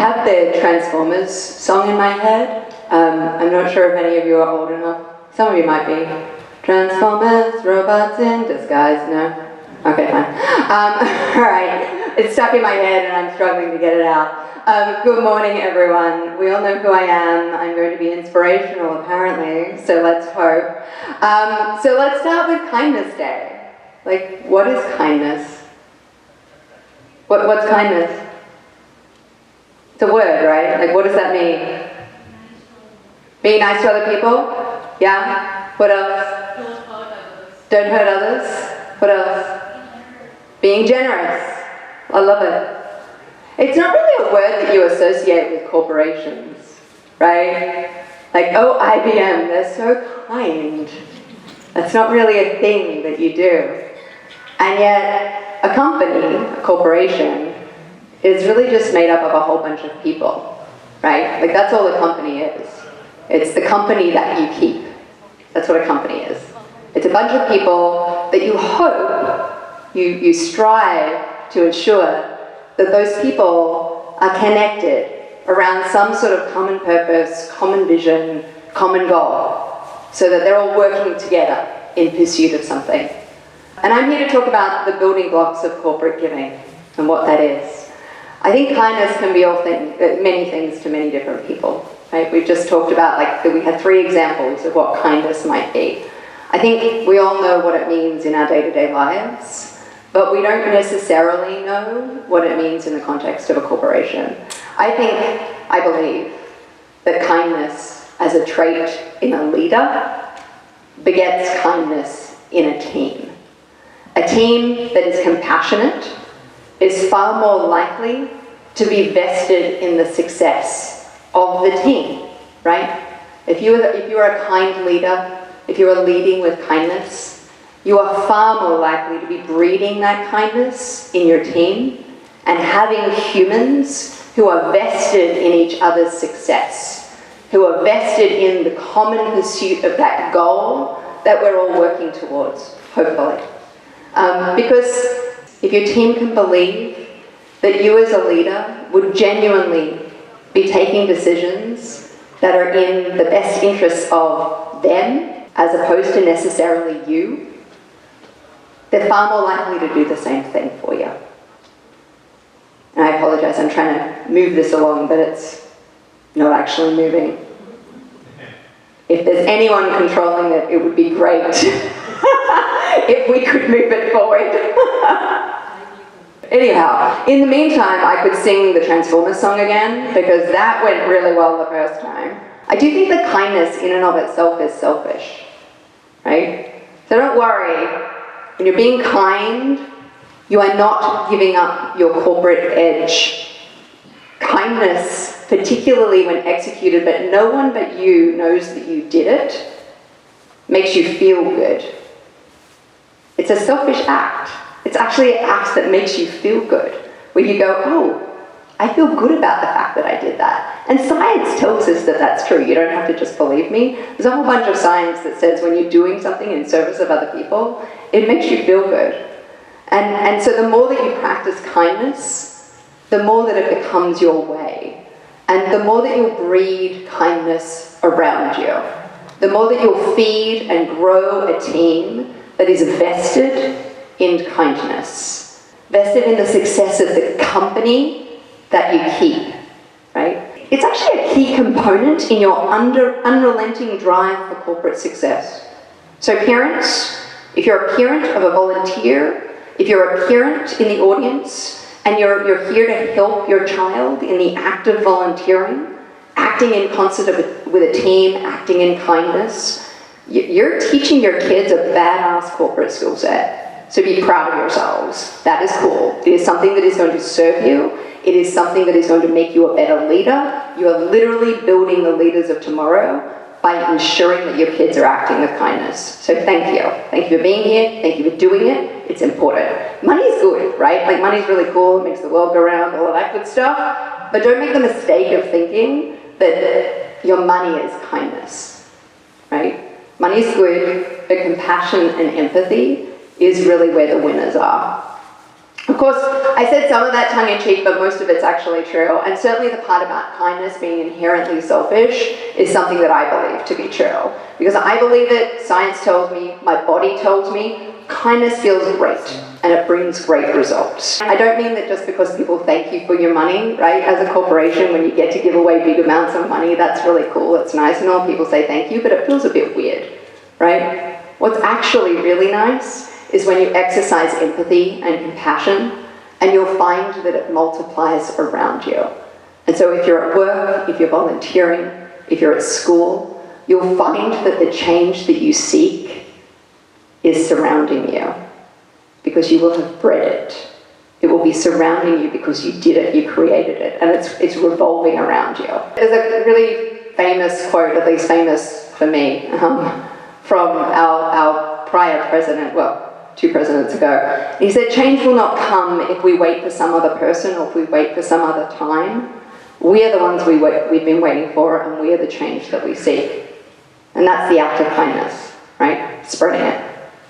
have the Transformers song in my head. I'm not sure if any of you are old enough. Some of you might be. Transformers, robots in disguise. No? Okay, fine. Alright, it's stuck in my head and I'm struggling to get it out. Good morning, everyone. We all know who I am. I'm going to be inspirational, apparently, so let's hope. So let's start with Kindness Day. Like, what is kindness? What's kindness? It's a word, right? Like, what does that mean? Being nice to other people? Yeah? What else? Don't hurt others. What else? Being generous. I love it. It's not really a word that you associate with corporations, right? Like, oh, IBM, they're so kind. That's not really a thing that you do. And yet, a company, a corporation, is really just made up of a whole bunch of people, right? Like, that's all a company is. It's the company that you keep. That's what a company is. It's a bunch of people that you hope, you strive to ensure that those people are connected around some sort of common purpose, common vision, common goal, so that they're all working together in pursuit of something. And I'm here to talk about the building blocks of corporate giving and what that is. I think kindness can be many things to many different people. Right? We've just talked about, we had 3 examples of what kindness might be. I think we all know what it means in our day-to-day lives, but we don't necessarily know what it means in the context of a corporation. I believe that kindness as a trait in a leader begets kindness in a team. A team that is compassionate is far more likely to be vested in the success of the team, right? If you are a kind leader, if you are leading with kindness, you are far more likely to be breeding that kindness in your team and having humans who are vested in each other's success, who are vested in the common pursuit of that goal that we're all working towards, hopefully. Because if your team can believe that you as a leader would genuinely be taking decisions that are in the best interests of them as opposed to necessarily you, they're far more likely to do the same thing for you. And I apologize, I'm trying to move this along, but it's not actually moving. If there's anyone controlling it, it would be great if we could move it forward. Anyhow, in the meantime, I could sing the Transformers song again, because that went really well the first time. I do think that kindness in and of itself is selfish, right? So don't worry, when you're being kind, you are not giving up your corporate edge. Kindness, particularly when executed, but no one but you knows that you did it, makes you feel good. It's a selfish act. It's actually an act that makes you feel good, where you go, oh, I feel good about the fact that I did that. And science tells us that that's true. You don't have to just believe me. There's a whole bunch of science that says when you're doing something in service of other people, it makes you feel good. And so the more that you practice kindness, the more that it becomes your way. And the more that you'll breed kindness around you, the more that you'll feed and grow a team that is vested in kindness, vested in the success of the company that you keep, right? It's actually a key component in your unrelenting drive for corporate success. So parents, if you're a parent of a volunteer, if you're a parent in the audience, and you're here to help your child in the act of volunteering, acting in concert with a team, acting in kindness, you're teaching your kids a badass corporate skill set. So be proud of yourselves. That is cool. It is something that is going to serve you. It is something that is going to make you a better leader. You are literally building the leaders of tomorrow by ensuring that your kids are acting with kindness. So thank you. Thank you for being here. Thank you for doing it. It's important. Money is good, right? Like, money's really cool. It makes the world go round, all of that good stuff. But don't make the mistake of thinking that your money is kindness, right? Money is good, but compassion and empathy is really where the winners are. Of course, I said some of that tongue-in-cheek, but most of it's actually true. And certainly the part about kindness being inherently selfish is something that I believe to be true. Because I believe it, science tells me, my body tells me, kindness feels great and it brings great results. I don't mean that just because people thank you for your money, right? As a corporation, when you get to give away big amounts of money, that's really cool, it's nice and all, people say thank you, but it feels a bit weird, right? What's actually really nice is when you exercise empathy and compassion, and you'll find that it multiplies around you. And so if you're at work, if you're volunteering, if you're at school, you'll find that the change that you seek is surrounding you, because you will have bred it. It will be surrounding you because you did it, you created it, and it's revolving around you. There's a really famous quote, at least famous for me, from our prior president, well, 2 presidents ago. He said, change will not come if we wait for some other person or if we wait for some other time. We are the ones we've been waiting for, and we are the change that we seek. And that's the act of kindness, right? Spreading it.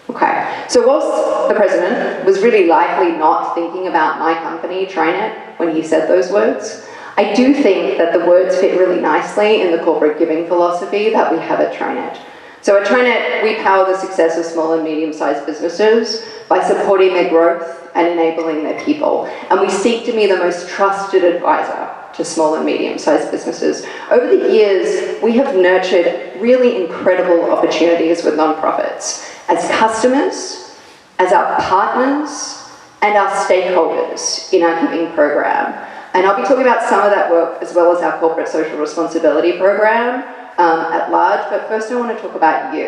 Okay, so whilst the president was really likely not thinking about my company, TriNet, when he said those words, I do think that the words fit really nicely in the corporate giving philosophy that we have at TriNet. So at TriNet, we power the success of small and medium-sized businesses by supporting their growth and enabling their people. And we seek to be the most trusted advisor to small and medium-sized businesses. Over the years, we have nurtured really incredible opportunities with nonprofits as customers, as our partners, and our stakeholders in our giving program. And I'll be talking about some of that work as well as our corporate social responsibility program at large, but first I want to talk about you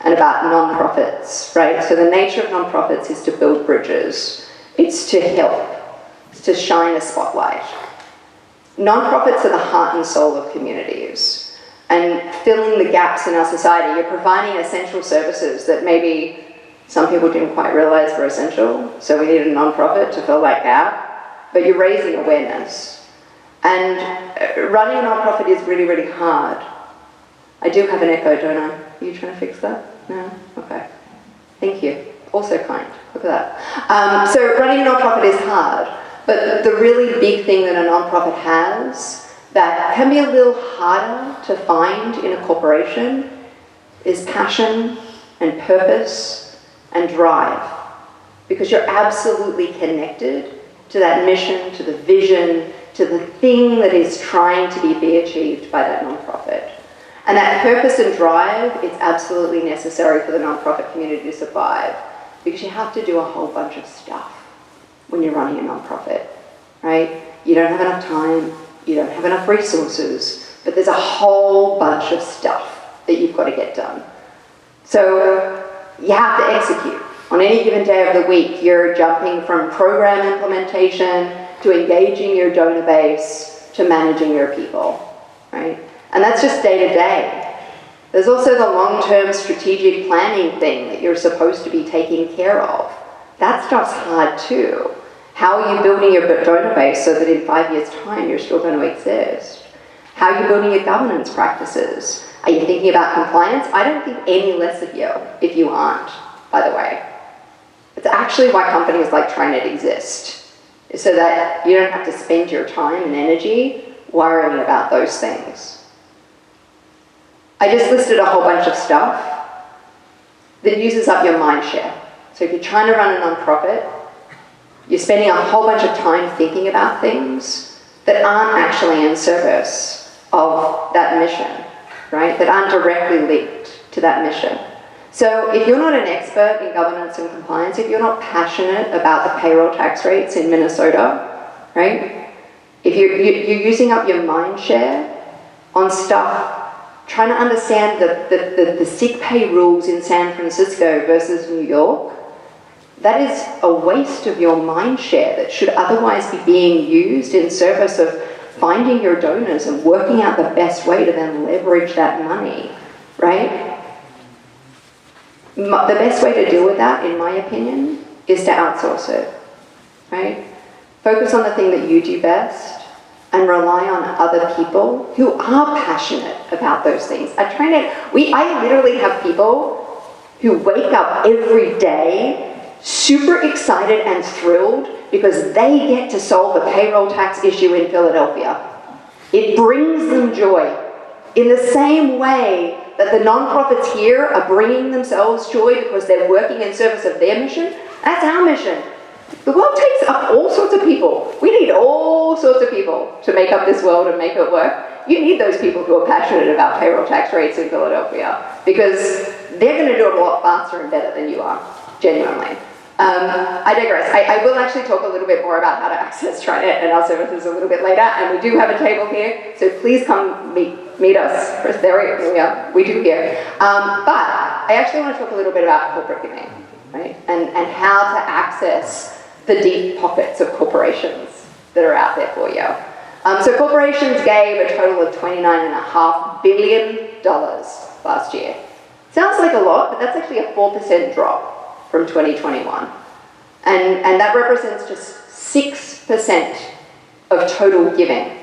and about nonprofits, right? So the nature of nonprofits is to build bridges. It's to help. It's to shine a spotlight. Nonprofits are the heart and soul of communities and filling the gaps in our society. You're providing essential services that maybe some people didn't quite realize were essential, so we need a nonprofit to fill that gap, but you're raising awareness. And running a nonprofit is really, really hard. I do have an echo, don't I? Are you trying to fix that? No? Okay. Thank you. Also kind. Look at that. So running a nonprofit is hard, but the really big thing that a nonprofit has that can be a little harder to find in a corporation is passion and purpose and drive, because you're absolutely connected to that mission, to the vision, to the thing that is trying to be achieved by that nonprofit. And that purpose and drive is absolutely necessary for the nonprofit community to survive, because you have to do a whole bunch of stuff when you're running a nonprofit, right? You don't have enough time, you don't have enough resources, but there's a whole bunch of stuff that you've got to get done. So you have to execute. On any given day of the week, you're jumping from program implementation to engaging your donor base, to managing your people, right? And that's just day to day. There's also the long-term strategic planning thing that you're supposed to be taking care of. That stuff's hard too. How are you building your donor base so that in 5 years' time you're still going to exist? How are you building your governance practices? Are you thinking about compliance? I don't think any less of you if you aren't, by the way. It's actually why companies like TriNet exist, so that you don't have to spend your time and energy worrying about those things. I just listed a whole bunch of stuff that uses up your mind share. So if you're trying to run a nonprofit, you're spending a whole bunch of time thinking about things that aren't actually in service of that mission, right? That aren't directly linked to that mission. So if you're not an expert in governance and compliance, if you're not passionate about the payroll tax rates in Minnesota, right? If you're using up your mind share on stuff, trying to understand the sick pay rules in San Francisco versus New York, that is a waste of your mind share that should otherwise be being used in service of finding your donors and working out the best way to then leverage that money, right? The best way to deal with that, in my opinion, is to outsource it, right? Focus on the thing that you do best and rely on other people who are passionate about those things. At TriNet, I literally have people who wake up every day super excited and thrilled because they get to solve a payroll tax issue in Philadelphia. It brings them joy. In the same way that the nonprofits here are bringing themselves joy because they're working in service of their mission, that's our mission. The world takes up all sorts of people. We need all sorts of people to make up this world and make it work. You need those people who are passionate about payroll tax rates in Philadelphia because they're going to do it a lot faster and better than you are, genuinely. I digress. I will actually talk a little bit more about how to access TriNet and our services a little bit later, and we do have a table here, so please come meet us. There we are. We do here. But I actually want to talk a little bit about corporate giving, right? And how to access the deep pockets of corporations that are out there for you. So corporations gave a total of $29.5 billion last year. Sounds like a lot, but that's actually a 4% drop from 2021. And that represents just 6% of total giving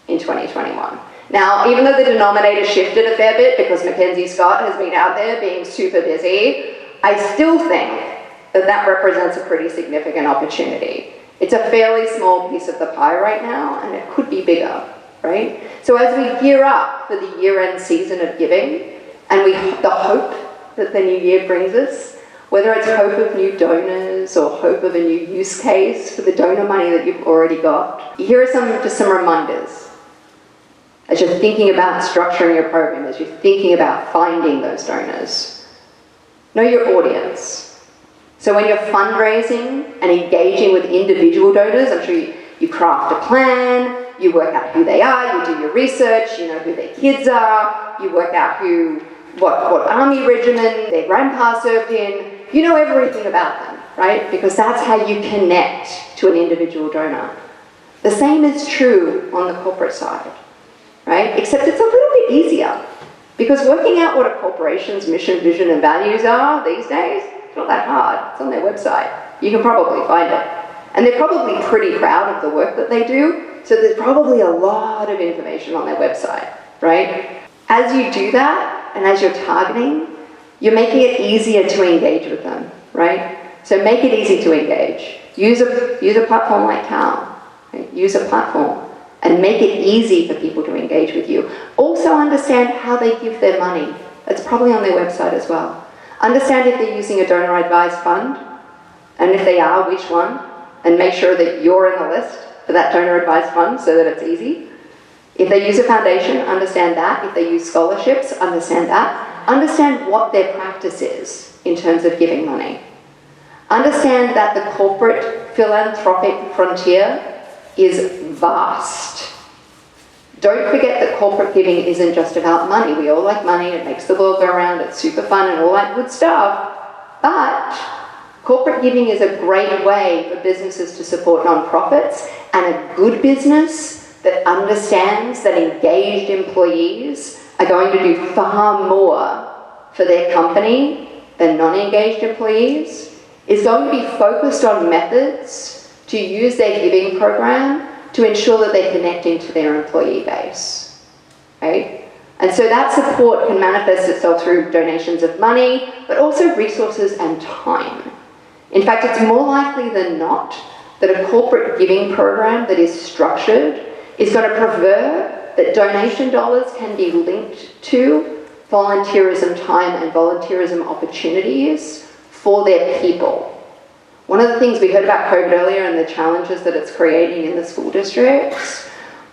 in 2021. Now, even though the denominator shifted a fair bit because Mackenzie Scott has been out there being super busy, I still think that represents a pretty significant opportunity. It's a fairly small piece of the pie right now, and it could be bigger, right? So as we gear up for the year-end season of giving, and the hope that the new year brings us, whether it's hope of new donors or hope of a new use case for the donor money that you've already got, here are just some reminders. As you're thinking about structuring your program, as you're thinking about finding those donors, know your audience. So when you're fundraising and engaging with individual donors, I'm sure you craft a plan, you work out who they are, you do your research, you know who their kids are, you work out what army regiment their grandpa served in, you know everything about them, right? Because that's how you connect to an individual donor. The same is true on the corporate side, right? Except it's a little bit easier because working out what a corporation's mission, vision, and values are these days, it's not that hard. It's on their website. You can probably find it. And they're probably pretty proud of the work that they do, so there's probably a lot of information on their website, right? As you do that, and as you're targeting, you're making it easier to engage with them, right? So make it easy to engage. Use a platform like TAL. Right? Use a platform and make it easy for people to engage with you. Also understand how they give their money. It's probably on their website as well. Understand if they're using a donor-advised fund, and if they are, which one, and make sure that you're in the list for that donor-advised fund so that it's easy. If they use a foundation, understand that. If they use scholarships, understand that. Understand what their practice is in terms of giving money. Understand that the corporate philanthropic frontier is vast. Don't forget that corporate giving isn't just about money. We all like money, it makes the world go round, it's super fun and all that good stuff. But corporate giving is a great way for businesses to support nonprofits, and a good business that understands that engaged employees are going to do far more for their company than non-engaged employees is going to be focused on methods to use their giving program to ensure that they're connecting to their employee base, right? And so that support can manifest itself through donations of money, but also resources and time. In fact, it's more likely than not that a corporate giving program that is structured is going to prefer that donation dollars can be linked to volunteerism time and volunteerism opportunities for their people. One of the things we heard about COVID earlier and the challenges that it's creating in the school districts,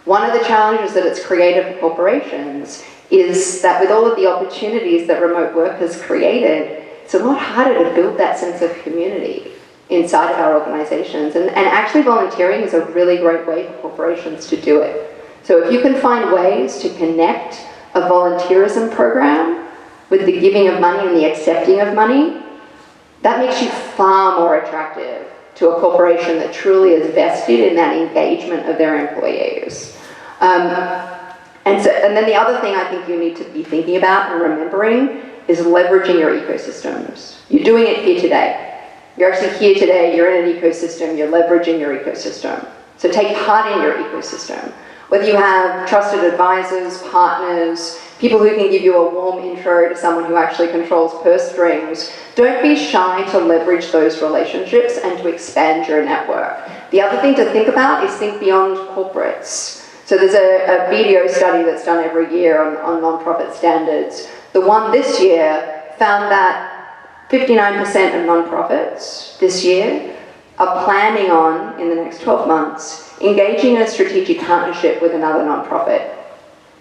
one of the challenges that it's created for corporations is that with all of the opportunities that remote work has created, it's a lot harder to build that sense of community inside of our organizations. And actually volunteering is a really great way for corporations to do it. So if you can find ways to connect a volunteerism program with the giving of money and the accepting of money, that makes you far more attractive to a corporation that truly is vested in that engagement of their employees. And then the other thing I think you need to be thinking about and remembering is leveraging your ecosystems. You're doing it here today. You're actually here today, you're in an ecosystem, you're leveraging your ecosystem. So take part in your ecosystem. Whether you have trusted advisors, partners, people who can give you a warm intro to someone who actually controls purse strings, don't be shy to leverage those relationships and to expand your network. The other thing to think about is think beyond corporates. So there's a BDO study that's done every year on nonprofit standards. The one this year found that 59% of nonprofits this year are planning on, in the next 12 months, engaging in a strategic partnership with another nonprofit.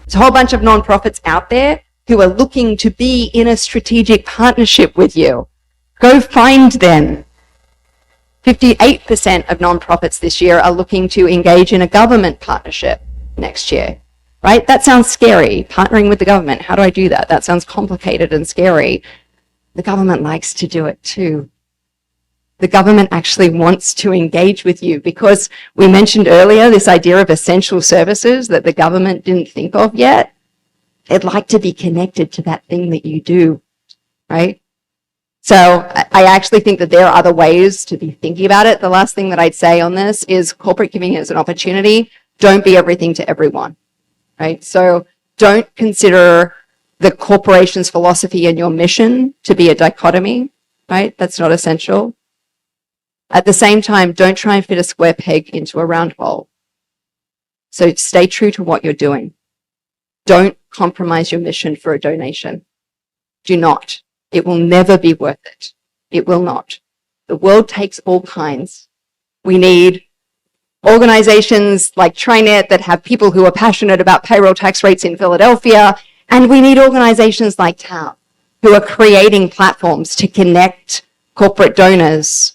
There's a whole bunch of nonprofits out there who are looking to be in a strategic partnership with you. Go find them. 58% of nonprofits this year are looking to engage in a government partnership next year, right? That sounds scary, partnering with the government. How do I do that? That sounds complicated and scary. The government likes to do it too. The government actually wants to engage with you because we mentioned earlier this idea of essential services that the government didn't think of yet. They'd like to be connected to that thing that you do, right? So I actually think that there are other ways to be thinking about it. The last thing that I'd say on this is corporate giving is an opportunity. Don't be everything to everyone, right? So don't consider the corporation's philosophy and your mission to be a dichotomy, right? That's not essential. At the same time, don't try and fit a square peg into a round hole. So stay true to what you're doing. Don't compromise your mission for a donation. Do not. It will never be worth it. It will not. The world takes all kinds. We need organizations like TriNet that have people who are passionate about payroll tax rates in Philadelphia, and we need organizations like TAL who are creating platforms to connect corporate donors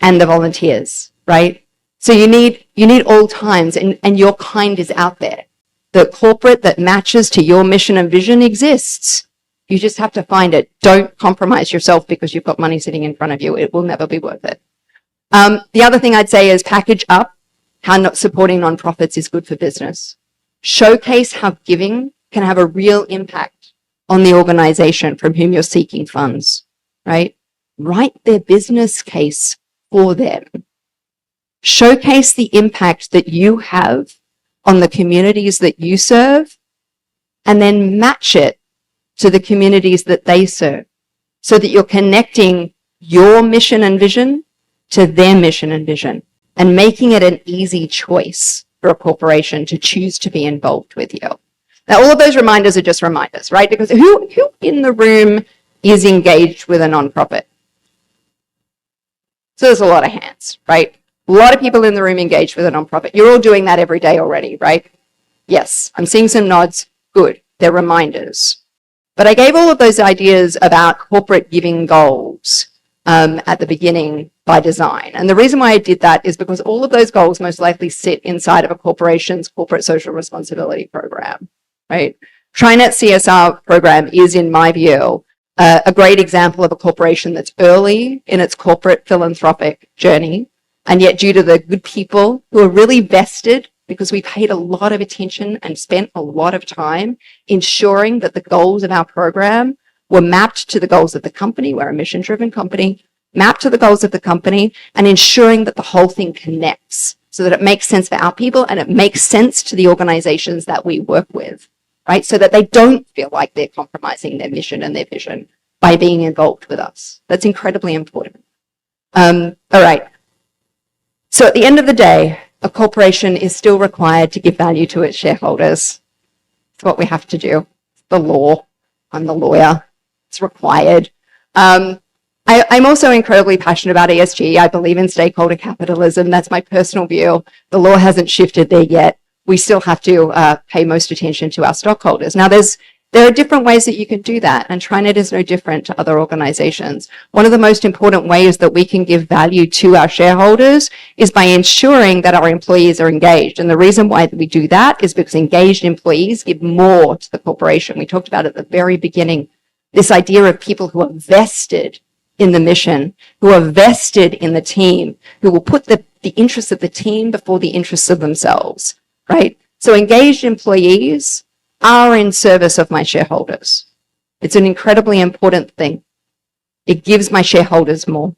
and the volunteers, right? So you need all times, and your kind is out there. The corporate that matches to your mission and vision exists. You just have to find it. Don't compromise yourself because you've got money sitting in front of you. It will never be worth it. The other thing I'd say is package up how not supporting nonprofits is good for business. Showcase how giving can have a real impact on the organization from whom you're seeking funds, right? Write their business case for them. Showcase the impact that you have on the communities that you serve, and then match it to the communities that they serve so that you're connecting your mission and vision to their mission and vision and making it an easy choice for a corporation to choose to be involved with you. Now, all of those reminders are just reminders, right? Because who in the room is engaged with a nonprofit? So there's a lot of hands, right? A lot of people in the room engaged with a nonprofit. You're all doing that every day already, right? Yes, I'm seeing some nods. Good. They're reminders. But I gave all of those ideas about corporate giving goals at the beginning by design. And the reason why I did that is because all of those goals most likely sit inside of a corporation's corporate social responsibility program, right? TriNet CSR program is, in my view, a great example of a corporation that's early in its corporate philanthropic journey, and yet due to the good people who are really vested, because we paid a lot of attention and spent a lot of time ensuring that the goals of our program were mapped to the goals of the company. We're a mission-driven company, mapped to the goals of the company, and ensuring that the whole thing connects so that it makes sense for our people and it makes sense to the organizations that we work with, right? So that they don't feel like they're compromising their mission and their vision by being involved with us. That's incredibly important. All right. So at the end of the day, a corporation is still required to give value to its shareholders. It's what we have to do. It's the law. I'm the lawyer. It's required. I'm also incredibly passionate about ESG. I believe in stakeholder capitalism. That's my personal view. The law hasn't shifted there yet. We still have to pay most attention to our stockholders. Now, there are different ways that you can do that, and TriNet is no different to other organizations. One of the most important ways that we can give value to our shareholders is by ensuring that our employees are engaged. And the reason why we do that is because engaged employees give more to the corporation. We talked about at the very beginning, this idea of people who are vested in the mission, who are vested in the team, who will put the interests of the team before the interests of themselves, right? So engaged employees are in service of my shareholders. It's an incredibly important thing. It gives my shareholders more.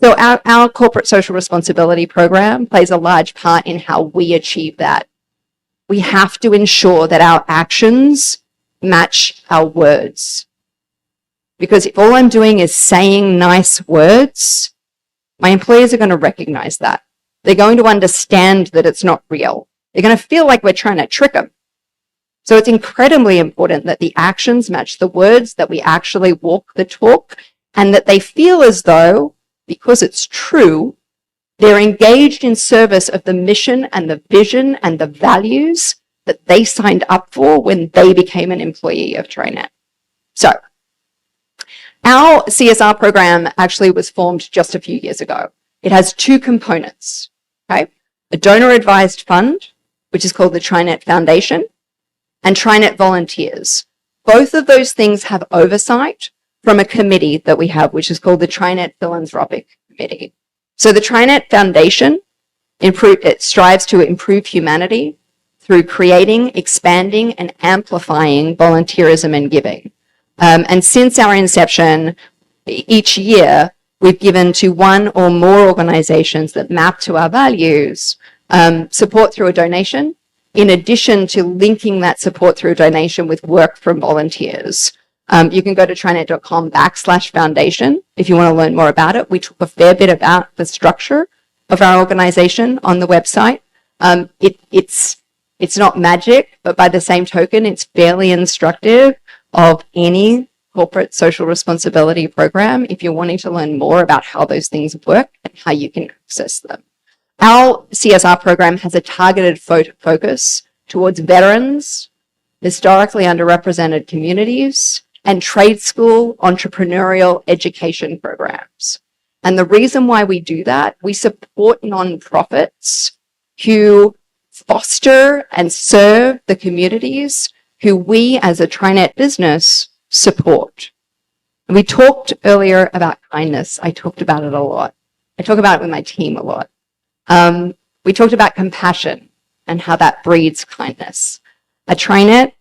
So our corporate social responsibility program plays a large part in how we achieve that. we have to ensure that our actions match our words. Because if all I'm doing is saying nice words, my employees are going to recognize that. They're going to understand that it's not real. They're going to feel like we're trying to trick them. So it's incredibly important that the actions match the words, that we actually walk the talk, and that they feel as though, because it's true, they're engaged in service of the mission and the vision and the values that they signed up for when they became an employee of TriNet. So our CSR program actually was formed just a few years ago. It has two components, okay? A donor-advised fund, which is called the TriNet Foundation, and TriNet Volunteers. Both of those things have oversight from a committee that we have, which is called the TriNet Philanthropic Committee. So the TriNet Foundation, it strives to improve humanity through creating, expanding, and amplifying volunteerism and giving. And since our inception, each year, we've given to one or more organizations that map to our values support through a donation, in addition to linking that support through a donation with work from volunteers. You can go to trinet.com/foundation if you want to learn more about it. We talk a fair bit about the structure of our organization on the website. It's not magic, but by the same token, it's fairly instructive of any corporate social responsibility program if you're wanting to learn more about how those things work and how you can access them. Our CSR program has a targeted focus towards veterans, historically underrepresented communities, and trade school entrepreneurial education programs. And the reason why we do that, we support nonprofits who foster and serve the communities who we as a TriNet business support. And we talked earlier about kindness. I talked about it a lot. I talk about it with my team a lot. We talked about compassion and how that breeds kindness. At TriNet,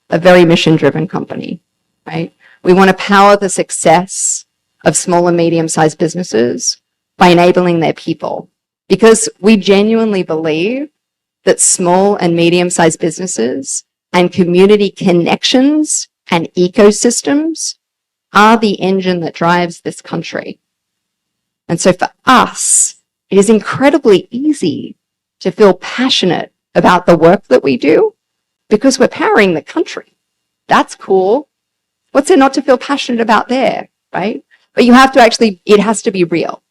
a very mission-driven company, right? We want to power the success of small and medium-sized businesses by enabling their people, because we genuinely believe that small and medium-sized businesses and community connections and ecosystems are the engine that drives this country. And so for us, it is incredibly easy to feel passionate about the work that we do because we're powering the country. That's cool. What's there not to feel passionate about there, right? But you have to actually, it has to be real.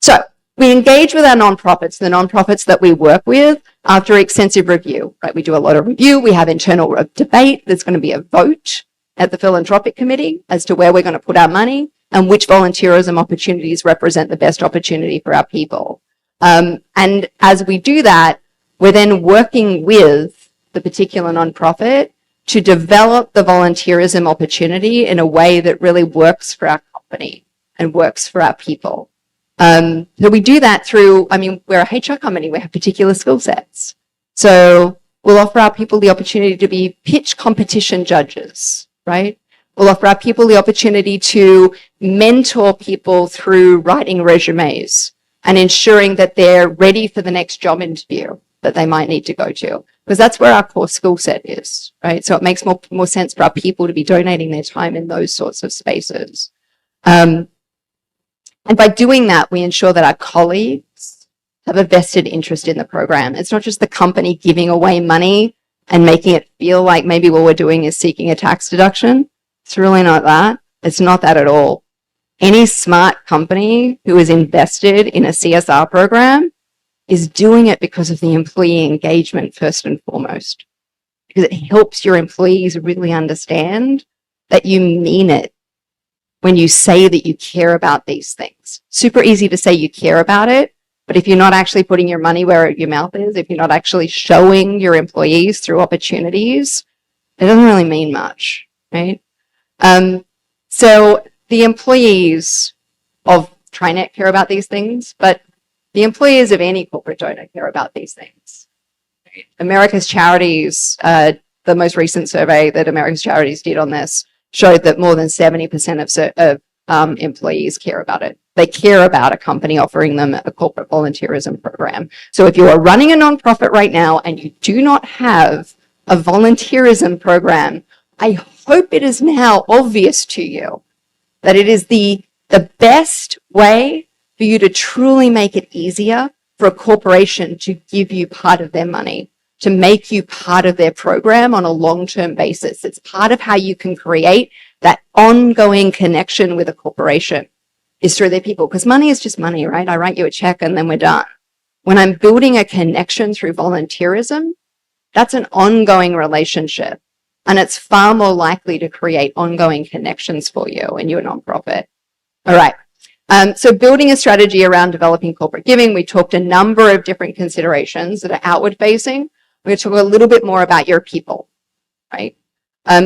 So we engage with our nonprofits, the nonprofits that we work with, after extensive review, right? We do a lot of review. We have internal debate. There's going to be a vote at the Philanthropic Committee as to where we're going to put our money and which volunteerism opportunities represent the best opportunity for our people. And as we do that, we're then working with the particular nonprofit to develop the volunteerism opportunity in a way that really works for our company and works for our people. So we do that through, we're a HR company, we have particular skill sets. So we'll offer our people the opportunity to be pitch competition judges, right? We'll offer our people the opportunity to mentor people through writing resumes and ensuring that they're ready for the next job interview that they might need to go to, because that's where our core skill set is, right? So it makes more sense for our people to be donating their time in those sorts of spaces. And by doing that, we ensure that our colleagues have a vested interest in the program. It's not just the company giving away money and making it feel like maybe what we're doing is seeking a tax deduction. It's really not that. It's not that at all. Any smart company who is invested in a CSR program is doing it because of the employee engagement first and foremost, because it helps your employees really understand that you mean it when you say that you care about these things. Super easy to say you care about it, but if you're not actually putting your money where your mouth is, if you're not actually showing your employees through opportunities, it doesn't really mean much, right? So the employees of TriNet care about these things, but the employees of any corporate donor care about these things. Right? America's Charities, the most recent survey that America's Charities did on this showed that more than 70% of employees care about it. They care about a company offering them a corporate volunteerism program. So if you are running a nonprofit right now and you do not have a volunteerism program, I hope it is now obvious to you that it is the best way for you to truly make it easier for a corporation to give you part of their money, to make you part of their program on a long-term basis. It's part of how you can create that ongoing connection with a corporation is through their people, because money is just money, right? I write you a check and then we're done. When I'm building a connection through volunteerism, that's an ongoing relationship, and it's far more likely to create ongoing connections for you when you're a nonprofit. All right. So building a strategy around developing corporate giving, we talked a number of different considerations that are outward facing. We're going to talk a little bit more about your people, right?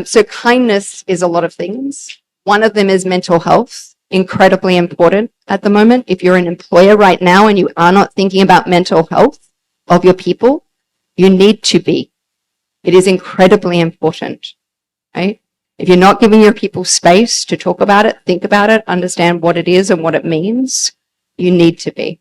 So kindness is a lot of things. One of them is mental health, incredibly important at the moment. If you're an employer right now and you are not thinking about mental health of your people, you need to be. It is incredibly important, right? If you're not giving your people space to talk about it, think about it, understand what it is and what it means, you need to be.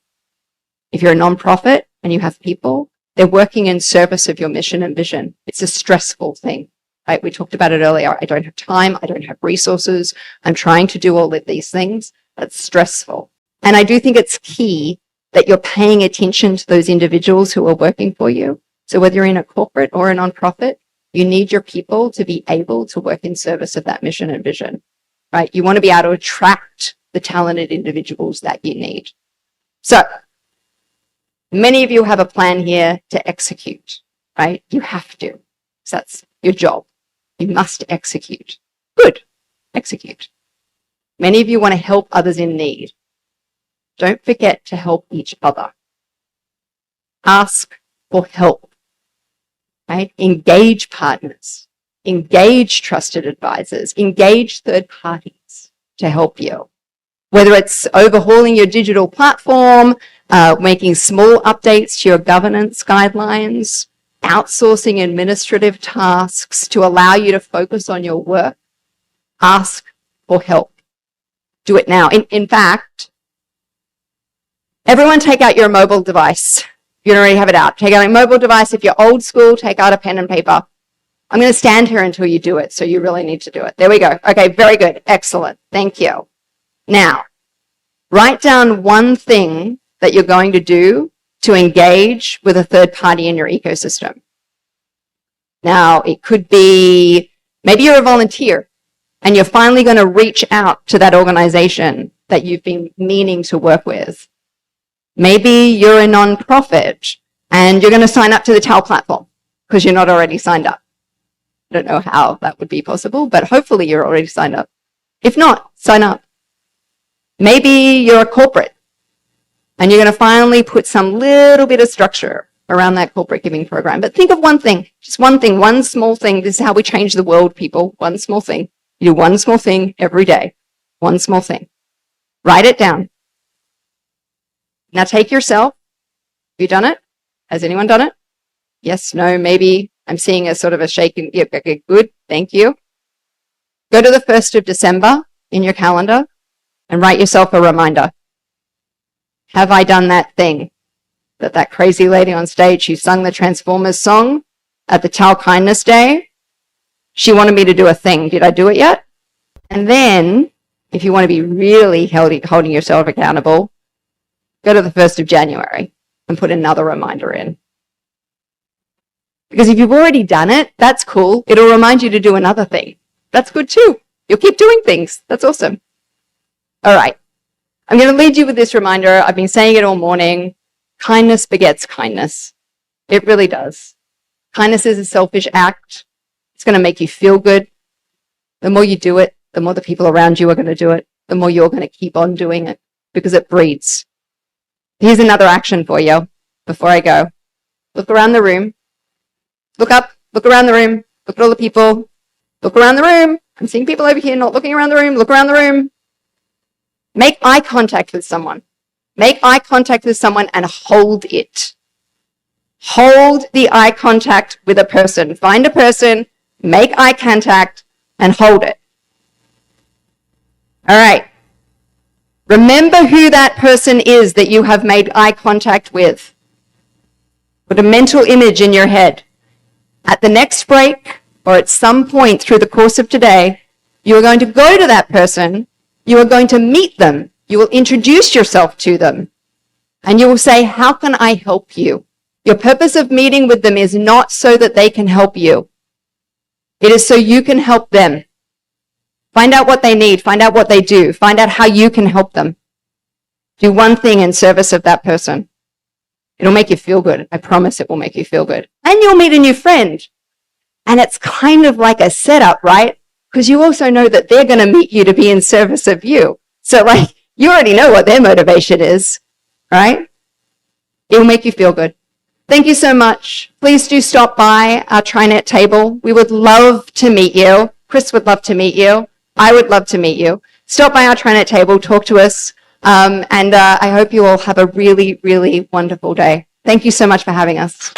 If you're a nonprofit and you have people, they're working in service of your mission and vision. It's a stressful thing, right? We talked about it earlier. I don't have time. I don't have resources. I'm trying to do all of these things. That's stressful. And I do think it's key that you're paying attention to those individuals who are working for you. So whether you're in a corporate or a nonprofit, you need your people to be able to work in service of that mission and vision, right? You want to be able to attract the talented individuals that you need. So many of you have a plan here to execute, right? You have to. So that's your job. You must execute. Good. Execute. Many of you want to help others in need. Don't forget to help each other. Ask for help. Right? Engage partners, engage trusted advisors, engage third parties to help you. Whether it's overhauling your digital platform, making small updates to your governance guidelines, outsourcing administrative tasks to allow you to focus on your work, ask for help. Do it now. In fact, everyone take out your mobile device. You don't already have it out. Take out a mobile device. If you're old school, take out a pen and paper. I'm going to stand here until you do it, so you really need to do it. There we go. Okay, very good. Excellent. Thank you. Now, write down one thing that you're going to do to engage with a third party in your ecosystem. Now, it could be, maybe you're a volunteer and you're finally going to reach out to that organization that you've been meaning to work with. Maybe you're a nonprofit and you're going to sign up to the TAL platform because you're not already signed up. I don't know how that would be possible, but hopefully you're already signed up. If not, sign up. Maybe you're a corporate and you're going to finally put some little bit of structure around that corporate giving program. But think of one thing, just one thing, one small thing. This is how we change the world, people. One small thing. You do one small thing every day. One small thing. Write it down. Now take yourself. Have you done it? Has anyone done it? Yes, no, maybe. I'm seeing a sort of a shaking. Yep, okay, good. Thank you. Go to the 1st of December in your calendar and write yourself a reminder. Have I done that thing that crazy lady on stage who sung the Transformers song at the TAL Kindness Day? She wanted me to do a thing. Did I do it yet? And then, if you want to be really holding yourself accountable, go to the 1st of January and put another reminder in. Because if you've already done it, that's cool. It'll remind you to do another thing. That's good too. You'll keep doing things. That's awesome. All right. I'm going to lead you with this reminder. I've been saying it all morning. Kindness begets kindness. It really does. Kindness is a selfish act. It's going to make you feel good. The more you do it, the more the people around you are going to do it. The more you're going to keep on doing it because it breeds. Here's another action for you before I go. Look around the room. Look up. Look around the room. Look at all the people. Look around the room. I'm seeing people over here not looking around the room. Look around the room. Make eye contact with someone. Make eye contact with someone and hold it. Hold the eye contact with a person. Find a person, make eye contact, and hold it. All right. Remember who that person is that you have made eye contact with. Put a mental image in your head. At the next break, or at some point through the course of today, you are going to go to that person, you are going to meet them, you will introduce yourself to them, and you will say, how can I help you? Your purpose of meeting with them is not so that they can help you. It is so you can help them. Find out what they need, find out what they do, find out how you can help them. Do one thing in service of that person. It'll make you feel good. I promise it will make you feel good. And you'll meet a new friend. And it's kind of like a setup, right? Because you also know that they're going to meet you to be in service of you. So like, you already know what their motivation is, right? It'll make you feel good. Thank you so much. Please do stop by our TriNet table. We would love to meet you. Chris would love to meet you. I would love to meet you. Stop by our TriNet table, talk to us, and I hope you all have a really, really wonderful day. Thank you so much for having us.